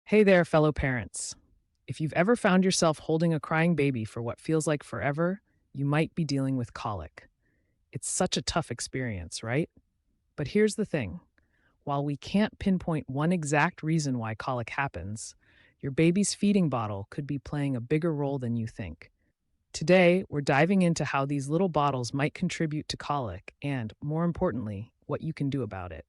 Hey there, fellow parents. If you've ever found yourself holding a crying baby for what feels like forever, you might be dealing with colic. It's such a tough experience, right? But here's the thing, while we can't pinpoint one exact reason why colic happens, your baby's feeding bottle could be playing a bigger role than you think. Today, we're diving into how these little bottles might contribute to colic and, more importantly, what you can do about it.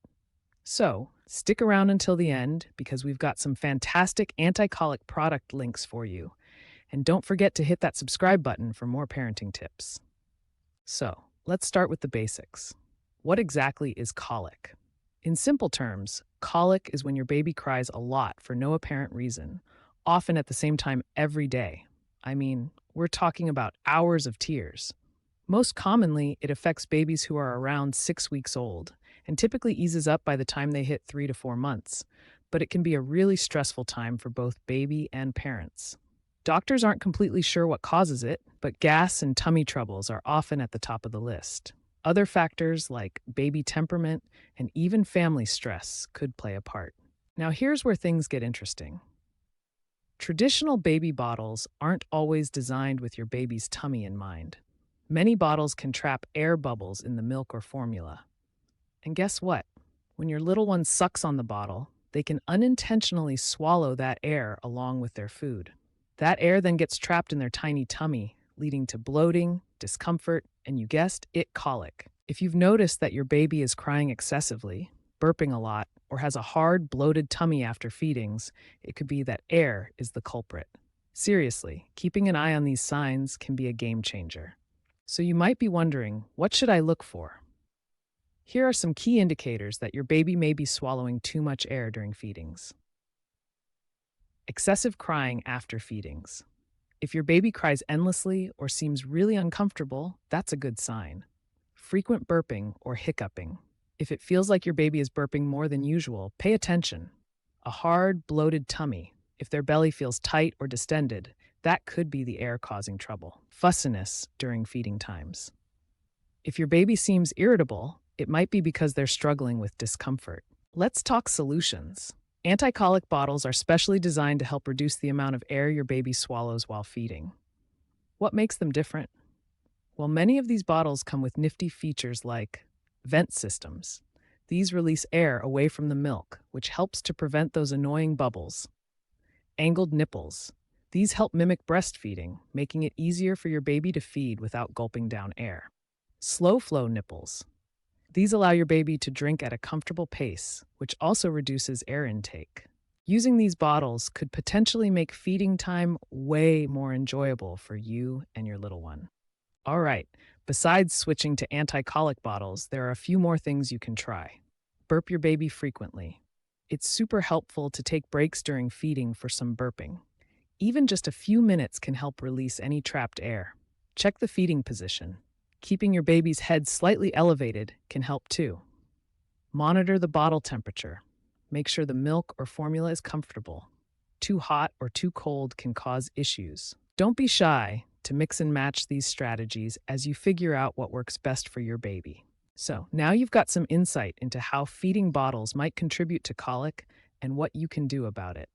So, stick around until the end because we've got some fantastic anti-colic product links for you. And don't forget to hit that subscribe button for more parenting tips. So, let's start with the basics. What exactly is colic? In simple terms, colic is when your baby cries a lot for no apparent reason, often at the same time every day. I mean, we're talking about hours of tears. Most commonly, it affects babies who are around 6 weeks old and typically eases up by the time they hit 3 to 4 months. But it can be a really stressful time for both baby and parents. Doctors aren't completely sure what causes it, but gas and tummy troubles are often at the top of the list. Other factors like baby temperament and even family stress could play a part. Now, here's where things get interesting. Traditional baby bottles aren't always designed with your baby's tummy in mind. Many bottles can trap air bubbles in the milk or formula. And guess what? When your little one sucks on the bottle, they can unintentionally swallow that air along with their food. That air then gets trapped in their tiny tummy, leading to bloating, discomfort, and you guessed it, colic. If you've noticed that your baby is crying excessively, burping a lot, or has a hard, bloated tummy after feedings, it could be that air is the culprit. Seriously, keeping an eye on these signs can be a game changer. So you might be wondering, what should I look for? Here are some key indicators that your baby may be swallowing too much air during feedings. Excessive crying after feedings. If your baby cries endlessly or seems really uncomfortable, that's a good sign. Frequent burping or hiccuping. If it feels like your baby is burping more than usual, pay attention. A hard, bloated tummy. If their belly feels tight or distended, that could be the air causing trouble. Fussiness during feeding times. If your baby seems irritable, it might be because they're struggling with discomfort. Let's talk solutions. Anti-colic bottles are specially designed to help reduce the amount of air your baby swallows while feeding. What makes them different? Well, many of these bottles come with nifty features like vent systems. These release air away from the milk, which helps to prevent those annoying bubbles. Angled nipples. These help mimic breastfeeding, making it easier for your baby to feed without gulping down air. Slow flow nipples. These allow your baby to drink at a comfortable pace, which also reduces air intake. Using these bottles could potentially make feeding time way more enjoyable for you and your little one. All right, besides switching to anti-colic bottles, there are a few more things you can try. Burp your baby frequently. It's super helpful to take breaks during feeding for some burping. Even just a few minutes can help release any trapped air. Check the feeding position. Keeping your baby's head slightly elevated can help too. Monitor the bottle temperature. Make sure the milk or formula is comfortable. Too hot or too cold can cause issues. Don't be shy to mix and match these strategies as you figure out what works best for your baby. So now you've got some insight into how feeding bottles might contribute to colic and what you can do about it.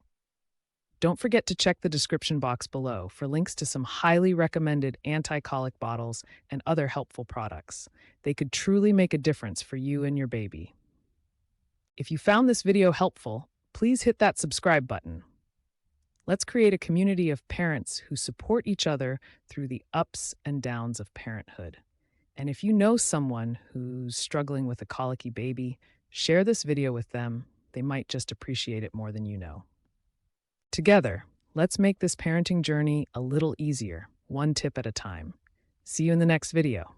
Don't forget to check the description box below for links to some highly recommended anti-colic bottles and other helpful products. They could truly make a difference for you and your baby. If you found this video helpful, please hit that subscribe button. Let's create a community of parents who support each other through the ups and downs of parenthood. And if you know someone who's struggling with a colicky baby, share this video with them. They might just appreciate it more than you know. Together, let's make this parenting journey a little easier, one tip at a time. See you in the next video.